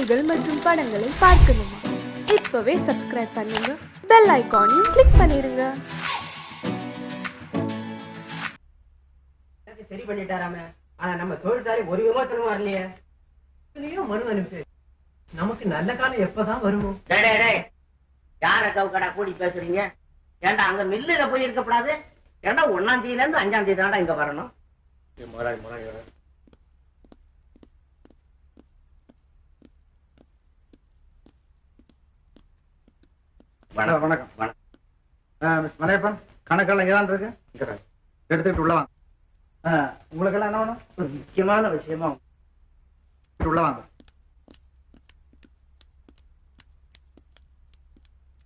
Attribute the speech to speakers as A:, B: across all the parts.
A: செய்திகள் மற்றும் படங்களை பார்க்கணுமா? இப்பவே சப்ஸ்கிரைப் பண்ணுங்க, பெல் ஐகானையும் கிளிக் பண்ணிருங்க.
B: சரி பண்ணிட்டாராம. ஆனா நம்ம தொழிற்சாலை ஒரு விமர்சனம் வரலையே. மனு அனுப்பு. நமக்கு நல்ல காலம் எப்பதான் வருமோ?
C: யார கவுக்கடா கூடி பேசுறீங்க? ஏண்டா அங்க மில்லுல போய் இருக்கப்படாது? ஏண்டா 1ஆம் தேதியில இருந்து 5ஆம் தேதி தான்டா இங்க வரணும். முதலாளி
D: வணக்கம் வணக்கம் வணக்கம். மிஸ் மலையப்பன், கணக்கெல்லாம் இங்கே தான் இருக்கு. எடுத்துக்கிட்டு உள்ள வாங்க. உங்களுக்கெல்லாம் என்ன வேணும்?
C: ஒரு முக்கியமான விஷயமா
D: உள்ள வாங்க.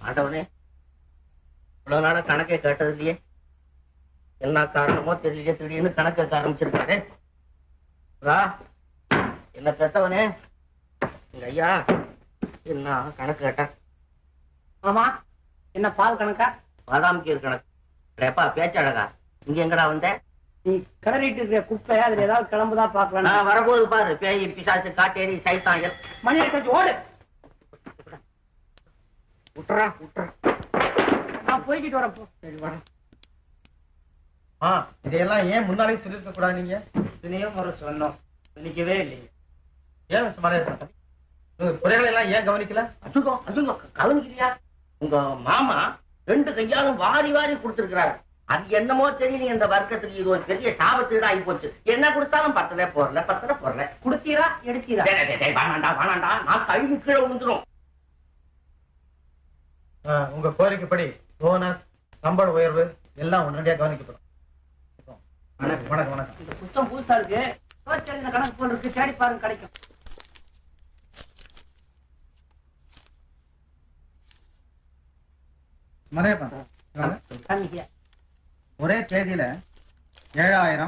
C: ஆண்டவனே, இவ்வளவு நாள கணக்கை கேட்டது இல்லையே, என்ன காரணமோ தெரியலையே, திடீர்னு கணக்கு கேட்க ஆரம்பிச்சிருக்காரு. என்ன பெத்தவனே, எங்க ஐயா என்ன கணக்கு கேட்டா?
B: ஆமா, என்ன பால் கணக்கா?
C: பாதாம் கீர் கணக்கு. எப்பா பேச்சழகா, இங்க எங்கடா வந்த?
B: நீ கிளறிட்டு இருக்கிற குப்பை அதுல ஏதாவது கிளம்புதான் பாக்கலாம்.
C: வரபோது பாரு, பேய் பிசாசு காட்டேரி சைத்தான்
B: மணி எடுத்து ஓடு.
C: விட்டுறா.
B: நான் போய்கிட்டு வரப்போ.
C: சரி வரேன்.
D: இதையெல்லாம் ஏன் முன்னாலே சொல்லிருக்க கூடாது? நீங்க
C: இத்தனையோ முறை சொன்னோம், நினைக்கவே இல்லைங்க.
D: ஏன் மிஸ் மலையப்பன் குறைகளை எல்லாம் ஏன் கவனிக்கல?
C: அதுங்க கவனிக்கலையா? உங்க மாமா 2 கையாலும் வாரி வாரி கொடுத்திருக்கிறாரு. அது என்னமோ தெரியல, இந்த வர்க்கத்துக்கு இது ஒரு பெரிய சாபத்தீடு ஆகி போச்சு. என்ன கொடுத்தாலும் பத்தல போறல.
B: குடுத்தீரா எடுத்தீரா?
C: வேணாண்டா, நான் கழுவி கீழே விழுந்துரும்.
D: உங்க கோரிக்கைப்படி போனஸ், சம்பள உயர்வு எல்லாம் உடனடியாக கவனிக்கப்படும். வணக்கம் வணக்கம் வணக்கம்.
B: இந்த புத்தம் புதுசா இருக்கு, கணக்கு போல் இருக்கு, தேடி பாருங்க கிடைக்கும்.
D: மலையப்பன், ஒரே தேதியில 7000,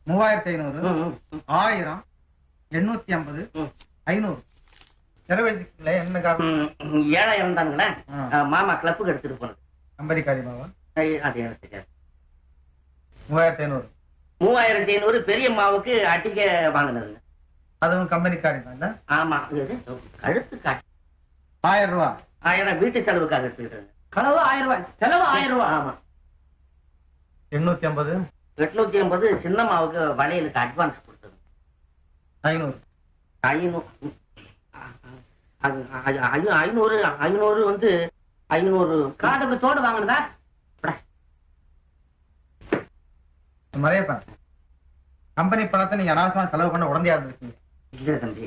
D: 3500, 1000, 850, 500 செலவழிக்கல. என்ன காரணம்?
C: 7000 தானுங்களே, மாமா கிளப்புக்கு எடுத்துட்டு போனது.
D: கம்பெனிக்காரி மாவா?
C: அது எனக்கு தெரியாது.
D: 3500.
C: 3500 பெரியம்மாவுக்கு அட்டிக்க வாங்கினதுங்க.
D: அதுவும் கம்பெனிக்காரி தான்.
C: ஆமா, கழுத்து காட்டு.
D: 1000 ரூபா.
C: 1000 வீட்டு செலவுக்காக எடுத்துக்கிட்டு.
B: களவு 1000 ரூபாய், செலவு 1000 ரூபாய்.
C: ஆமா.
D: 850.
C: 850 சின்னம்மாவுக்கு வளையலுக்கு அட்வான்ஸ் கொடுத்தது.
D: 500.
C: 500 வந்து 500
B: காட்டுக்கு தோடு வாங்கினதா?
D: மறையப்பன், கம்பெனி பணத்தை நீங்க அனாவசியமா செலவு பண்ண உடனடியா இருந்துருக்கீங்க.
C: இல்ல தம்பி,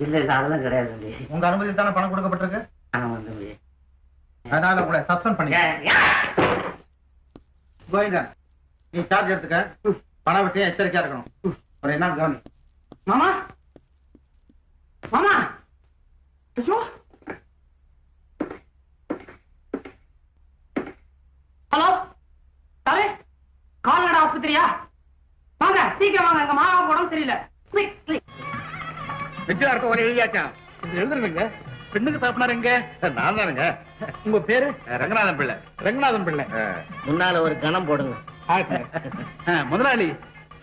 C: இல்ல அதெல்லாம் கிடையாது தம்பி.
D: உங்க அனுமதி தானே பணம் கொடுக்கப்பட்டிருக்கு.
C: ஆமா தம்பி.
D: அதனால உங்களை சஸ்பெண்ட் பண்ணி கோவிந்தன், நீ சார்ஜ் எடுத்துக்க. பண விஷயம் எச்சரிக்கையா இருக்கணும். ஒரு என்ன கவனி.
B: மாமா மாமா, ஐயோ, ஹலோ தலை, கால்நடை ஆஸ்பத்திரியா? வாங்க சீக்கிரம் வாங்க, எங்க மாமாவுக்கு உடம்பு சரியில்லை.
D: வெற்றியார்த்த ஒரு எழுதியாச்சா? எழுதுறதுங்க. பெண்ணுக்கு தரப்பினார் எங்க? நான் தானுங்க. உங்க பேரு? ரங்கநாதன் பிள்ளை. ரங்கநாதன் பிள்ளை.
C: முன்னால ஒரு கணம் போடுங்க.
D: முதலாளி,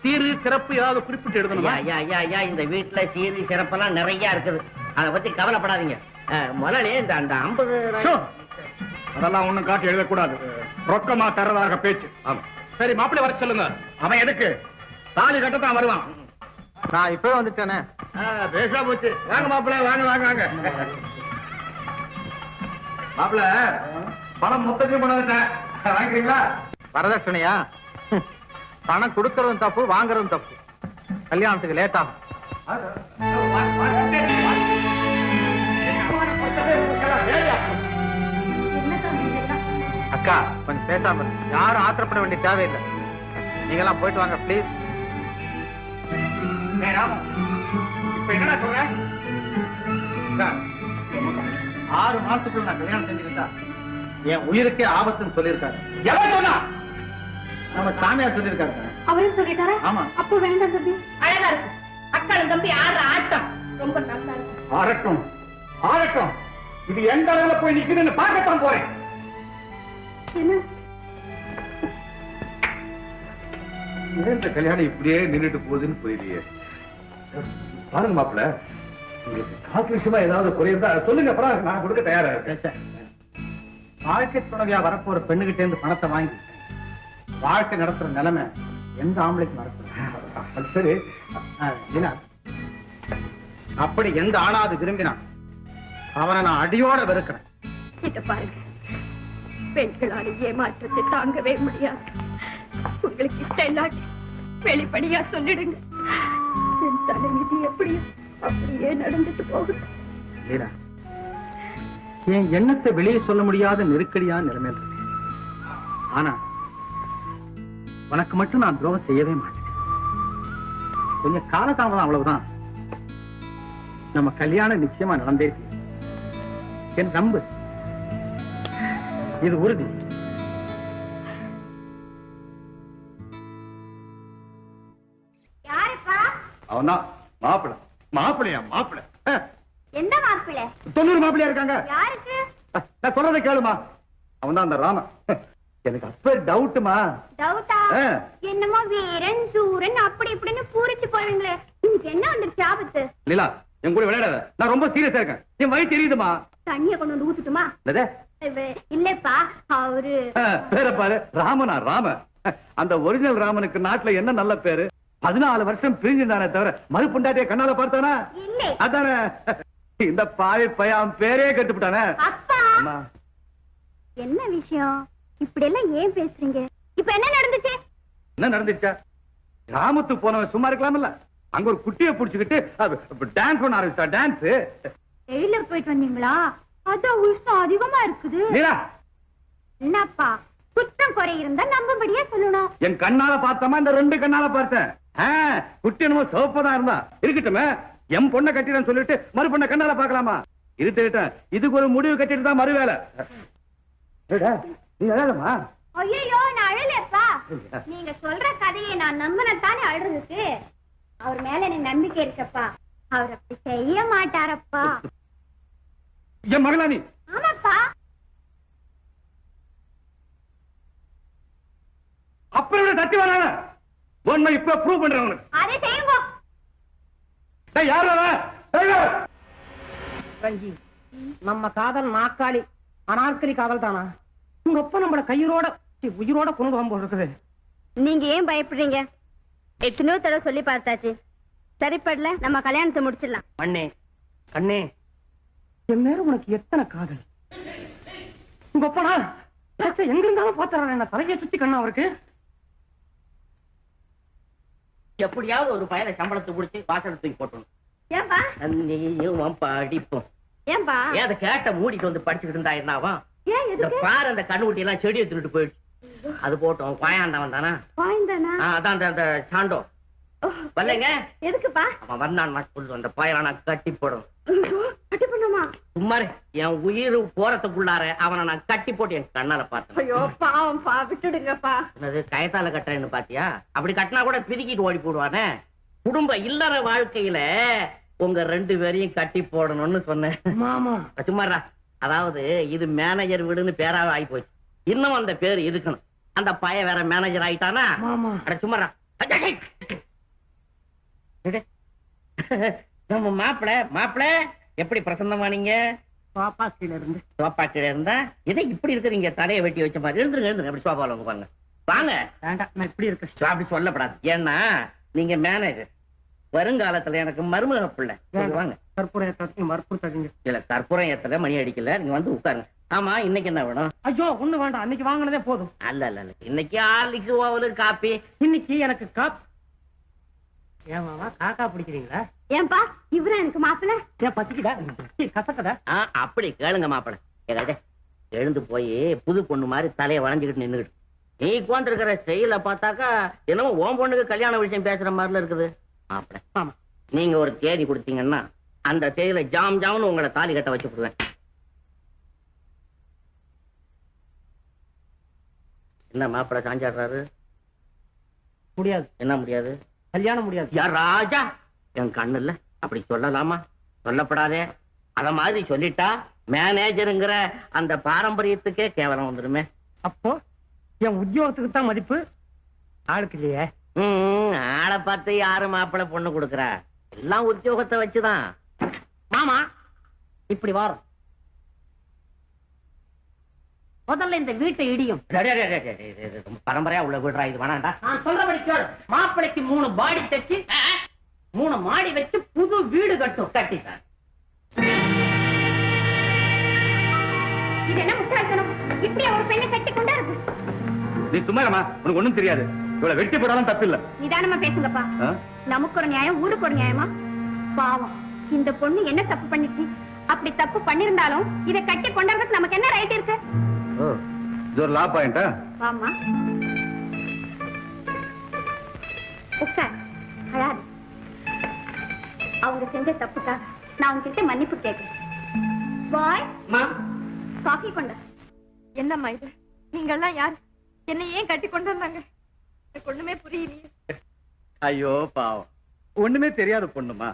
D: சீரு சிறப்பு ஏதாவது குறிப்பிட்டு எழுதணுமா?
C: ஐயா, இந்த வீட்டுல சீரு சிறப்பெல்லாம் நிறைய இருக்குது, அதை பத்தி கவலைப்படாதீங்க. முதலாளி, அந்த 50
D: அதெல்லாம் ஒண்ணும் காட்டி எழுதக்கூடாது. ரொக்கமா தரதாக பேச்சு. சரி, மாப்பிள்ளை வர சொல்லுங்க. அவன் எதுக்கு? தாலி கட்டத்தான் வருவான். நான் இப்பவே வந்துட்டேனே. பேசா போச்சு. வாங்க மாப்பிள்ளை, வாங்க. மாப்பிள்ளை, பணம் மொத்தத்தையும் கொண்டு வந்துட்டேன். வாங்கிக்கிறீங்களா? வரதட்சணையா? பணம் கொடுக்கறதும் தப்பு, வாங்குறதும் தப்பு. கல்யாணத்துக்கு லேட் ஆகும். அக்கா, கொஞ்சம் பேசாம யாரும் ஆத்திரப்பட வேண்டிய தேவையில்லை. நீங்கெல்லாம் போயிட்டு வாங்க பிளீஸ். இப்ப என்ன சொல்ற? 6 மாசத்துக்குள்ள நான் கல்யாணம் செஞ்சுக்கிட்டா என் உயிருக்கே ஆபத்துன்னு சொல்லியிருக்காரு. எவன் சொன்னா? நம்ம சாமியார் சொல்லியிருக்காரு.
A: அவரும் சொல்லிட்டாரா?
D: ஆமா.
A: அப்போ வேண்டாம் தம்பி.
B: அழகா இருக்கு. அக்காளும் தம்பி ஆடுற ஆட்டம் ரொம்ப நல்லா இருக்கு.
D: ஆரட்டும். இது எந்த அளவுல போய் நிக்குதுன்னு பார்க்கத்தான் போறேன்.
A: என்ன?
E: இந்த கல்யாணம் இப்படியே நின்றுட்டு போகுதுன்னு புரியலையே. பாருங்க மாப்பிள்ள,
D: காசு விஷயமா ஏதாவது குறையிருந்தா சொல்லுங்க, அப்புறம் நான் கொடுக்க தயாரா இருக்கேன். வாழ்க்கை துணைவியா வரப்போற பெண்ணுகிட்ட இருந்து பணத்தை வாங்கி வாழ்க்கை நடத்துற நிலைமை எந்த ஆம்பளைக்கு நடத்துற? சரி லீலா, அப்படி எந்த ஆணாவது விரும்பினான் அவனை நான் அடியோட வெறுக்கிறேன்.
E: இத பாருங்க, பெண்களால் ஏமாற்றத்தை தாங்கவே முடியாது. உங்களுக்கு இஷ்டம் இல்லாட்டி வெளிப்படையா சொல்லிடுங்க. என் தலைவிதி எப்படியோ அப்படியே நடந்துட்டு போகுது.
D: லீலா, என் எண்ணத்தை வெளியே சொல்ல முடியாத நெருக்கடியான நிலைமையில் இருக்கு. ஆனா உனக்கு மட்டும் நான் துரோகம் செய்யவே மாட்டேன். கொஞ்சம் காலதாமதம், அவ்வளவுதான். நம்ம கல்யாணம் நிச்சயமா நடந்தே தீரும். என் நம்பு, இது உறுதி.
E: யாருப்பா?
D: அவன்தான் மாப்பிள்ளை. மாப்பிள்ளையா? மாப்பிள்ளை
E: எந்த மாப்பிள்ளை?
D: 90 மாப்பிள்ளையா இருக்காங்க.
E: யாருக்கு?
D: நான் சொல்றதை கேளுமா. அவன்தான் அந்த ராம. எனக்கு அப்ப டவுட்டுமா.
E: டவுட்டா? என்னமோ வீரன் சூரன் அப்படி இப்படின்னு பூரிச்சு போவீங்களே, இன்னைக்கு என்ன வந்துருச்சு ஆபத்து?
D: லீலா, என் கூட விளையாடாத. நான் ரொம்ப சீரியஸா இருக்கேன். என் வயிறு தெரியுதுமா.
E: தண்ணிய கொண்டு வந்து ஊத்துட்டுமா? இல்லப்பா, அவரு
D: பேர பாரு, ராமனா? ராம. அந்த ஒரிஜினல் ராமனுக்கு நாட்டுல என்ன நல்ல பேரு. 14 வருஷம் பிரிஞ்சிருந்தானே தவிர மறுபுண்டாட்டிய கண்ணால பார்த்தானா?
E: இல்லை.
D: அதானே இந்த பாவி பையன் பேரே கட்டுப்பிட்டானே.
E: அப்பா, என்ன விஷயம்? இப்படி எல்லாம் ஏன் பேசுறீங்க? இப்ப என்ன நடந்துச்சு?
D: என்ன நடந்துச்சா? கிராமத்துக்கு போனவன் சும்மா இருக்கலாம்ல. அங்க ஒரு குட்டியை புடிச்சுக்கிட்டு டான்ஸ் பண்ண ஆரம்பிச்சா. டான்ஸ்
E: டெய்லர் போயிட்டு வந்தீங்களா? அதான் உஷ்ணம் அதிகமா இருக்குது. என்னப்பா, குற்றம் குறை இருந்தா நம்பபடியா சொல்லணும்.
D: என் கண்ணால பார்த்தமா? இந்த 2 கண்ணால பார்த்தேன். குட்டி என்னமோ சிவப்பதான் இருந்தா இருக்கட்டுமே. என் பொண்ணை கட்டிடன்னு சொல்லிட்டு மறு பொண்ணை கண்ணால பாக்கலாமா? இருட்டேன். இதுக்கு ஒரு முடிவு கட்டிட்டு தான் மறு வேலை. நீ அழகமா?
E: ஐயோ, நான் அழலப்பா. நீங்க சொல்ற கதையை நான் நம்பினத்தானே அழுறதுக்கு. அவர் மேல எனக்கு நம்பிக்கை இருக்கப்பா. அவர் அப்படி செய்ய மாட்டாரப்பா.
D: என் மகளா நீ?
E: ஆமாப்பா.
D: அப்ப தட்டி வரான உண்மை இப்ப ப்ரூவ் பண்றேன்.
E: அதை செய்யுங்க.
B: ரஞ்சி, நம்ம காதல் நாக்காளி அனார்கலி காதல் தானா? உங்க அப்பா நம்மள கையோட உயிரோட கொண்டு போகும்போது இருக்குது.
E: நீங்க ஏன் பயப்படுறீங்க? எத்தனையோ தடவை சொல்லி பார்த்தாச்சு. சரிப்படல, நம்ம கல்யாணத்தை முடிச்சிடலாம்.
B: அண்ணே, கண்ணே, என் நேரம் உனக்கு எத்தனை காதல். உங்க அப்பா எங்க இருந்தாலும் பாத்துறாரு. என்ன தலையை சுத்தி கண்ணா அவருக்கு.
C: எப்படியாவது ஒரு பையனை சம்பளத்தை பிடிச்சி வாசல் தூக்கி போட்டணும்.
E: ஏன்பா?
C: படிப்போம்.
E: ஏன்பா?
C: ஏன் அதை கேட்ட மூடிட்டு வந்து படிச்சுக்கிட்டு இருந்தா என்னவா?
E: ஏன் எதுக்கு?
C: பாரு, அந்த கண்ணுக்குட்டி எல்லாம் செடியை திருட்டு போயிடுச்சு. அது போட்டோம். பாயாண்டவன் தானா?
E: பாய்ந்தானா?
C: அதான் அந்த சாண்டோ வரலைங்க.
E: எதுக்குப்பா?
C: அவன் வந்தான் சொல்லு. அந்த பாயலை நான் கட்டி போடணும்.
E: கட்டி பண்ணுமா?
C: சும்மாரு, என் உயிர் போறதுக்குள்ளார அவனை நான் கட்டி போட்டு என் கண்ணால பார்த்தேன்.
E: ஐயோ பாவம்பா, விட்டுடுங்கப்பா.
C: என்னது கயத்தால கட்டுறேன்னு பாத்தியா? அப்படி கட்டினா கூட பிரிக்கிட்டு ஓடி போடுவானே. குடும்ப இல்லற வாழ்க்கையில உங்க 2 பேரையும் கட்டி போடணும்னு சொன்னேன்.
B: மாமா
C: சும்மாரா. அதாவது இது மேனேஜர் வீடுன்னு பேராவே ஆகி போச்சு. இன்னும் அந்த பேர் இருக்கணும். அந்த பையன் வேற மேனேஜர் ஆயிட்டானா?
B: மாமா
C: அட சும்மாரா. நம்ம மாப்பிள எப்படி பிரசன்னமானீங்க?
B: பாப்பா கீழ இருந்து
C: சோப்பா கீழே இருந்தா இதை இப்படி இருக்கிறீங்க. தலையை வெட்டி வச்ச மாதிரி எழுந்துருங்க. அப்படி சோபால வாங்க வாங்க.
B: வேண்டாம், நான் இப்படி இருக்கேன்.
C: அப்படி சொல்லப்படாது. ஏன்னா நீங்க மேனேஜர். வருங்காலத்துல எனக்கு மருமக பிள்ளை. வாங்க.
B: கற்பூரம் மறுப்புத்தாதீங்க.
C: இல்ல, கற்பூரம் ஏத்தல, மணி அடிக்கல. நீங்க வந்து உட்காருங்க. ஆமா, இன்னைக்கு என்ன வேணும்?
B: ஐயோ, ஒண்ணு வேண்டாம். அன்னைக்கு வாங்கினதே போதும்.
C: அல்ல, இன்னைக்கு ஹார்லிக்ஸ், ஓவலு, காப்பி.
B: இன்னைக்கு எனக்கு ஏன் மாமா காக்கா பிடிக்கிறீங்களா?
E: ஏன்பா, இவரா எனக்கு மாப்பிள்ள?
B: ஏன் பசிக்குதா? கசக்கதா?
C: அப்படி கேளுங்க மாப்பிள. எழுந்து போய் புது பொண்ணு மாதிரி தலையை வளைஞ்சுக்கிட்டு நின்னுக்கிட்டு நீ உட்கார்ந்து இருக்கிற செயல பார்த்தாக்கா என்னமோ ஓம் பொண்ணுக்கு கல்யாண விஷயம் பேசுற மாதிரில இருக்குது. மாப்பிள,
B: ஆமா,
C: நீங்க ஒரு தேதி கொடுத்தீங்கன்னா அந்த தேதியில ஜாம் ஜாம்னு உங்களை தாலி கட்ட வச்சு விடுவேன். என்ன மாப்பிள சாஞ்சாடுறாரு?
B: முடியாது.
C: என்ன முடியாது?
B: கல்யாணம் முடியாது.
C: யார் ராஜா? என் கண்ணு இல்ல. அப்படி சொல்லலாமா? சொல்லப்படாதே. அத மாதிரி சொல்லிட்டா மேனேஜருங்கிற அந்த பாரம்பரியத்துக்கே கேவலம் வந்துருமே.
B: அப்போ என் உத்தியோகத்துக்கு தான் மதிப்பு, ஆளுக்கு இல்லையே.
C: ஆளை பார்த்து யாரு மாப்பிள்ளை பொண்ணு கொடுக்குறா? எல்லாம் உத்தியோகத்தை வச்சுதான். ஆமா இப்படி வாரம் முதல்ல இந்த வீட்டை இடியும். பரம்பரையா உள்ள வீடுறா இது வேணாண்டா. நான் சொல்றபடி கேளு. மாப்பிளைக்கு 3 பாடி தச்சு 3 மாடி வச்சு புது வீடு கட்டும். கட்டிட்டார்.
E: இது என்ன முட்டாள்தனம்? இப்படி ஒரு பெண்ணை கட்டி கொண்டா இருக்கு.
D: நீ சும்மாமா, உனக்கு ஒண்ணும் தெரியாது. இவ்வளவு வெட்டி போடாலும் தப்பு இல்ல.
E: நிதானமா பேசுங்கப்பா. நமக்கு ஒரு நியாயம், ஊருக்கு ஒரு நியாயமா? பாவம், இந்த பொண்ணு என்ன தப்பு பண்ணிச்சு? அப்படி தப்பு பண்ணிருந்தாலும் இதை கட்டி கொண்டாடுறதுக்கு நமக்கு என்ன ரைட் இருக்கு?
D: இது ஒரு லா பாயிண்டா?
E: ஆமா. உட்கார், அழாது. அவங்க செஞ்ச தப்புக்காக நான் உங்ககிட்ட மன்னிப்பு கேட்கிறேன். பாய், காஃபி கொண்ட.
A: என்னம்மா இது? நீங்கெல்லாம் யார்? என்ன ஏன் கட்டி கொண்டு வந்தாங்க? எனக்கு ஒண்ணுமே புரியலையே.
D: ஐயோ பாவம், ஒண்ணுமே தெரியாத பொண்ணுமா.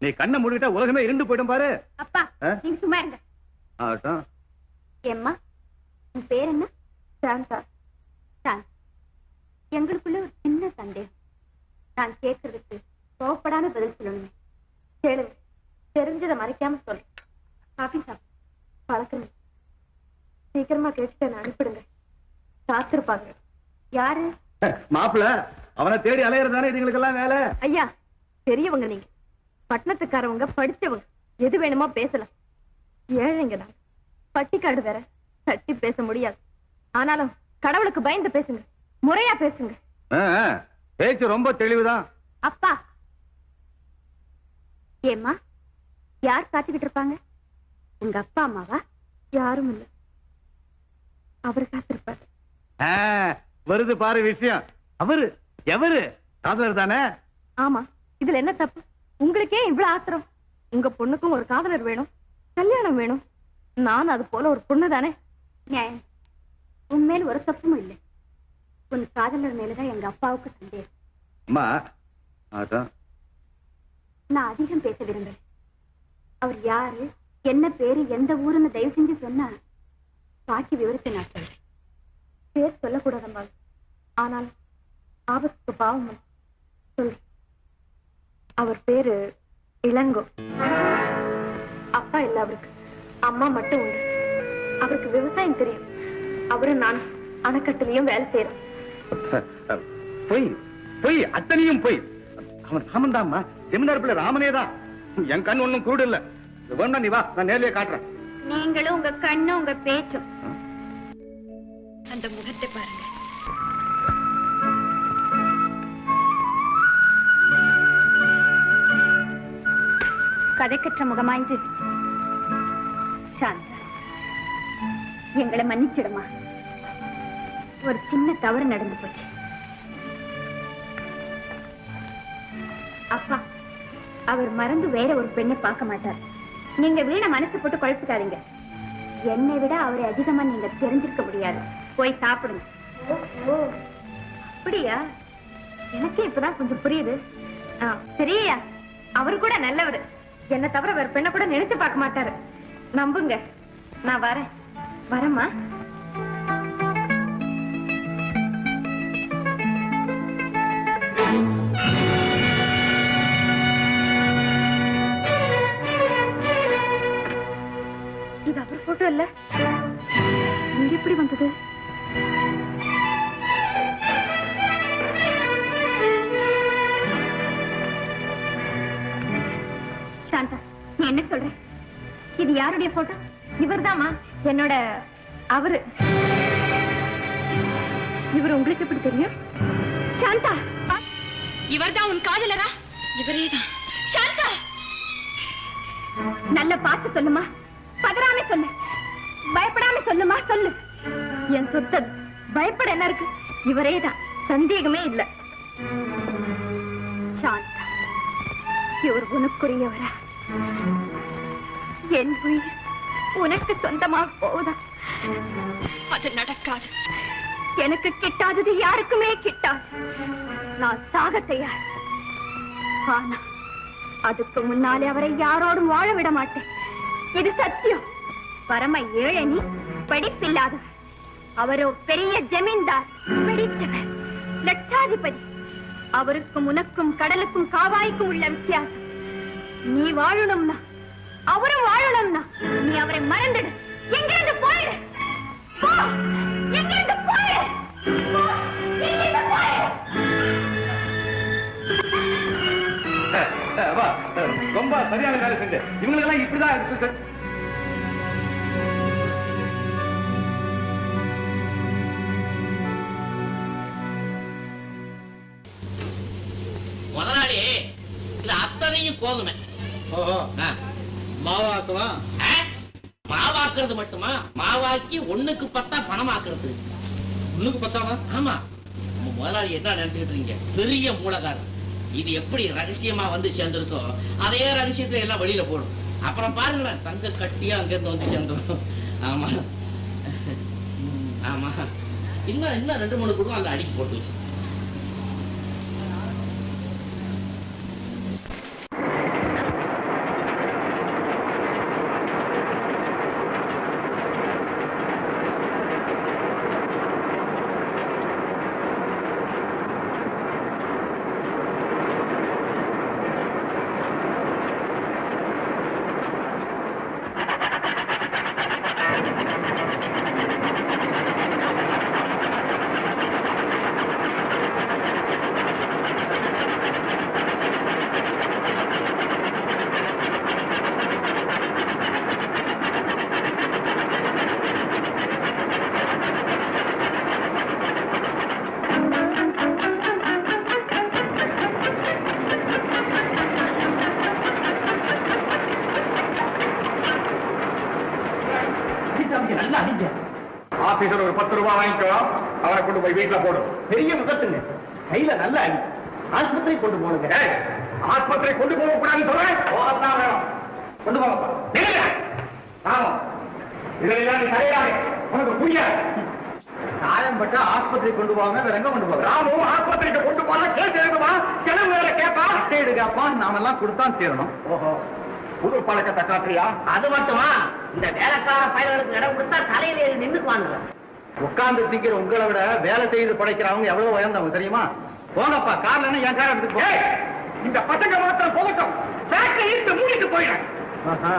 D: நீ கண்ணை மூடிட்டா உலகமே இருண்டு போயிடும் பாரு.
E: அப்பா, நீங்க சும்மா இருங்க.
D: ஆகட்டும்.
E: ஏம்மா, உன் பேர் என்ன? சாந்தா. சாந்த், எங்களுக்குள்ள ஒரு சின்ன சந்தேகம். நான் கேட்கறதுக்கு கோவப்படாம பதில் சொல்லணுமே. கேளுங்க, தெரிஞ்சதை மறைக்காம சொல்றேன். காஃபி சாப்பிட்டு பழக்கணும். சீக்கிரமா கேட்டுட்டு அனுப்பிடுங்க. காத்திருப்பாங்க. யாரு?
D: மாப்பிள்ள, அவனை தேடி அலையறதானே இதுங்களுக்கெல்லாம் வேலை.
A: ஐயா, பெரியவங்க நீங்க, பட்டணத்துக்காரவங்க, படிச்சவங்க, எது வேணுமோ பேசலாம். ஏழைங்க நான், பட்டிக்காடு வேற, தட்டி பேச முடியாது. ஆனாலும் கடவுளுக்கு பயந்து பேசுங்க, முறையா பேசுங்க.
D: பேச்சு ரொம்ப தெளிவுதான்.
E: அப்பா, ஏம்மா, யார் காத்துக்கிட்டு இருப்பாங்க? உங்க அப்பா அம்மாவா?
A: யாரும் இல்ல, அவர் காத்திருப்பாரு.
D: வருது பாரு விஷயம். அவரு எவரு? காதலர் தானே?
A: ஆமா, இதுல என்ன தப்பு? உங்களுக்கே இவ்வளவு ஆத்திரம்? உங்க பொண்ணுக்கும் ஒரு காதலர் வேணும், கல்யாணம் வேணும். நான் அது போல ஒரு பொண்ணு தானே.
E: நியாயம். உண்மையில் ஒரு தப்பும் இல்லை. உன் காதலர் மேலதான் எங்க அப்பாவுக்கு சந்தேகம்.
D: அம்மா, அதான்
E: நான் அதிகம் பேச விரும்புறேன். அவர் யாரு, என்ன பேரு, எந்த ஊருன்னு தயவு செஞ்சு சொன்னா பாக்கி விவரத்தை நான் சொல்றேன்.
A: பேர் சொல்லக்கூடாதம்மா, ஆனால் ஆபத்துக்கு பாவம் சொல்றேன். அவர் பேரு இளங்கோ. அப்பா இல்ல அவருக்கு, அம்மா மட்டும் உண்டு. அவருக்கு விவசாயம் தெரியும். அவரும் நான் அணைக்கட்டுலயும் வேலை செய்யறோம்.
D: பொய் பொய், அத்தனையும் பொய். அவன் ராமன் தான்மா, செமினார் பிள்ளை ராமனே தான். என் கண் ஒண்ணும் கூடு இல்ல. வேணா நீ வா, நான் நேர்லயே காட்டுறேன்.
E: நீங்களும் உங்க கண்ணும் உங்க பேச்சும்.
A: அந்த முகத்தை பாருங்க.
E: கதைக்கற்ற முகமாய்ந்து. சாந்தா, எங்களை மன்னிச்சிடுமா. ஒரு சின்ன தவறு நடந்து போச்சு. அப்பா, அவர் மறந்து வேற ஒரு பெண்ணை பார்க்க மாட்டார். நீங்க வீண மனசு போட்டு குழப்பிக்காதீங்க. என்னை விட அவரை அதிகமா நீங்க தெரிஞ்சிருக்க முடியாது. போய் சாப்பிடுங்க.
A: அப்படியா? எனக்கு இப்பதான் கொஞ்சம் புரியுது. சரியா, அவரு கூட நல்லவரு. என்ன தவிர வேற பெண்ணை கூட நினைச்சு பார்க்க மாட்டாரு. நம்புங்க. நான் வரேன். வரேம்மா. இது அவர் போட்டோ இல்ல, இங்க எப்படி வந்தது?
E: சாந்தா, நீ என்ன சொல்ற? இது யாருடைய போட்டோ?
A: இவர்தாம்மா, என்னோட அவரு. இவர் உங்களுக்கு எப்படி தெரியும்?
E: சாந்தா,
A: இவர்தான் உன் காதலரா? இவரேதான்.
E: சாந்தா, நல்ல பார்த்து சொல்லுமா. பதறாம சொல்லு, பயப்படாம சொல்லுமா. சொல்லு.
A: என் சொத்தது, பயப்பட என்ன இருக்கு? இவரேதான், சந்தேகமே இல்ல.
E: சாந்தா, இவர் உனக்குரியவரா? என் உயிர் உனக்கு சொந்தமாக போகுதா?
A: அது நடக்காது.
E: எனக்கு கிட்டாதது யாருக்குமே கிட்டாது. நான் சாக தயார். ஆனா அதுக்கு முன்னாலே அவரை யாரோடும் வாழ விட மாட்டேன். இது சத்தியம். பரம ஏழனி, படிப்பில்லாதவர். அவரோ பெரிய ஜமீன்தார், படித்தவர், லட்சாதிபதி. அவருக்கும் உனக்கும் கடலுக்கும் காவாய்க்கும் உள்ள வித்தியாசம். நீ வாழணும்னா
D: வேலை செஞ்சு இவங்களுக்கு எல்லாம் இப்படிதான் இருக்கு.
C: முதலாளி இது அத்தனையும் போதுமே.
F: ஓஹோ, மாவாக்குவா?
C: மாவாக்குறது மட்டுமா, மாவாக்கி 1க்கு 10 பணமாக்குறது.
F: 1க்கு 10?
C: ஆமா. முதலாளி என்ன நினைச்சுக்கிட்டு இருக்கீங்க? பெரிய மூலகாரம். இது எப்படி ரகசியமா வந்து சேர்ந்திருக்கோ அதே ரகசியத்தை எல்லாம் வெளியில போடும். அப்புறம் பாருங்களேன், தங்க கட்டியா அங்க இருந்து வந்து சேர்ந்துடும். ஆமா ஆமா. இன்னும் 2-3 குடும்பம் அந்த அடிக்கி போட்டு வச்சு. நல்லா அடிங்க.
D: ஆபீசர் ஒரு 10 ரூபாய் வாங்கிக்கோ, அவரை கொண்டு போய் வீட்டுல போடும்.
C: பெரிய முகத்துங்க, கையில நல்லா அடி. ஆஸ்பத்திரி கொண்டு போனுங்க.
D: ஆஸ்பத்திரி கொண்டு போக கூடாதுன்னு சொல்றேன்.
C: போகத்தான் வேணும். கொண்டு போங்கப்பா.
D: இதெல்லாம் நீ தயாராக உனக்கு புரியாது.
B: காயம் பட்டா ஆஸ்பத்திரி கொண்டு போவாங்க, வேற எங்க கொண்டு போவாங்க?
D: ராமும் ஆஸ்பத்திரிக்கு கொண்டு போனா கேஸ் எழுதுமா, செலவு வேற கேட்பா.
B: எடுக்காப்பா, நாமெல்லாம் கொடுத்தான் தீரணும்.
D: ஓஹோ, புது பழக்கத்தை காட்டுறியா?
C: அது மட்டுமா, இந்த வேலைக்கார பயல்களுக்கு இடம் கொடுத்தா தலையில ஏறி நின்னுக்குவாங்க.
B: உட்கார்ந்து திங்கிற உங்களை விட வேலை செய்து படைக்கிறவங்க எவ்வளவு உயர்ந்தவங்க தெரியுமா? போங்கப்பா, கார்ல என் கார் எடுத்துட்டு போ.
D: ஏய், இந்த பசங்க மாத்திரம் போகட்டும், பேக்கை இழுத்து மூடிட்டு போயிடுறேன்.
B: ஆஹா.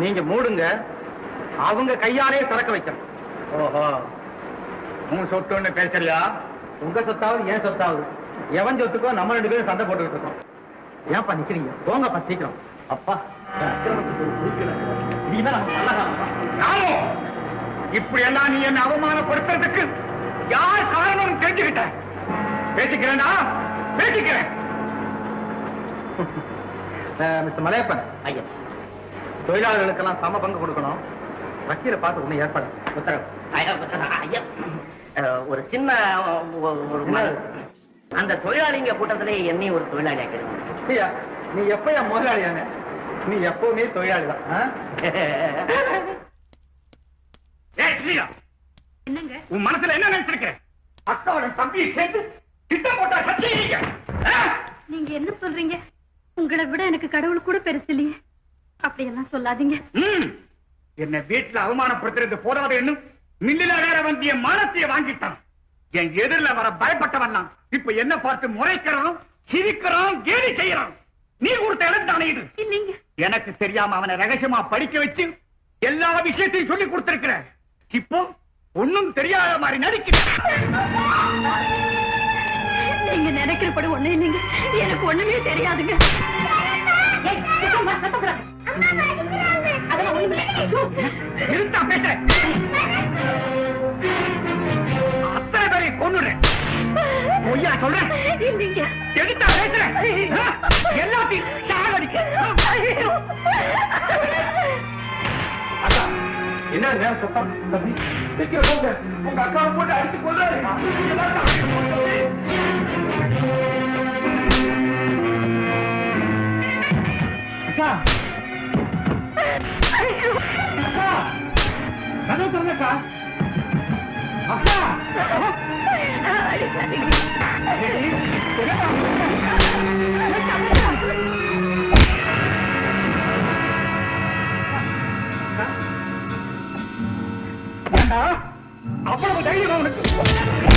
B: நீங்க மூடுங்க, அவங்க கையாலே திறக்க வைக்கணும்.
D: ஓஹோ, உன் சொத்துன்னு பேசலையா?
B: உங்க சொத்தாவது ஏன் சொத்தாவது, எவன் சொத்துக்கோ நம்ம 2 பேரும் சண்டை போட்டுக்கிட்டு இருக்கோம். ஏன்பா நிக்கிறீங்க? போங்கப்பா சீக்கிரம். அப்பா, இந்த அக்கிரமத்துக்கு ஒரு குறுக்கீடு. இதுதான் நமக்கு நல்ல காலம்.
D: ராமு, இப்படி எல்லாம் நீ என்ன அவமானப்படுத்துறதுக்கு யார் காரணம் தெரிஞ்சுக்கிட்ட? பேசிக்கிறேன்னா பேசிக்கிறேன்.
B: மிஸ்டர் மலையப்பன்
C: ஐயா,
B: தொழிலாளர்களுக்கெல்லாம் சம பங்கு கொடுக்கணும். வக்கீலை பார்த்து ஒண்ணு ஏற்பாடு.
C: உத்தரவு. ஐயா, ஒரு சின்ன ஒரு அந்த தொழிலாளிங்க கூட்டத்திலே என்னையும் ஒரு தொழிலாளி ஆக்கிடுவாங்க.
B: ஐயா, நீ எப்பயா முதலாளியான? நீ எப்பவுமே தொழிலாளி தான்.
A: என்னங்க?
D: உன் மனசுல என்ன நினைச்சிருக்க? அக்காவோட தம்பியை சேர்த்து திட்டம் போட்டா சத்தியீங்க.
A: நீங்க என்ன சொல்றீங்க? உங்களை விட எனக்கு கடவுள் கூட பெருசு இல்லையே. அப்படியெல்லாம் சொல்லாதீங்க.
D: என்ன வீட்டுல அவமானப்படுத்துறது போதாது என்னும் மில்லில வேற வந்திய மானத்தைய வாங்கிட்டான். என் எதிரில வர பயப்பட்டவன் நான். இப்ப என்ன பார்த்து முறைக்கிறான், சிரிக்கிறான், கேலி செய்யறான். நீ கொடுத்த இடம் தானே இது?
A: இல்லைங்க.
D: எனக்கு தெரியாம அவனை ரகசியமா படிக்க வச்சு எல்லா விஷயத்தையும் சொல்லி கொடுத்திருக்கிற. இப்போ ஒண்ணும் தெரியாத மாதிரி நடிக்கிறேன்.
A: நீங்க நினைக்கிறபடி ஒண்ணு இல்லைங்க. எனக்கு ஒண்ணுமே தெரியாதுங்க.
D: இருந்தா பேசுறேன். அத்தனை பேரை கொன்னுறேன். பொய்யா சொல்றேன்.
A: இல்லைங்க.
D: எடுத்தா பேசுறேன். எல்லாத்தையும் சாகடிக்க.
B: என்ன நேரம் சத்தம்? தம்பி, சீக்கிரம் போங்க. உங்க அக்காவை போட்டு அடிச்சு கொள்றாரு. அக்கா, அக்கா, கதவு திறங்கக்கா. அக்கா,
D: அவ்வளவு தைரியம் அவனுக்கு.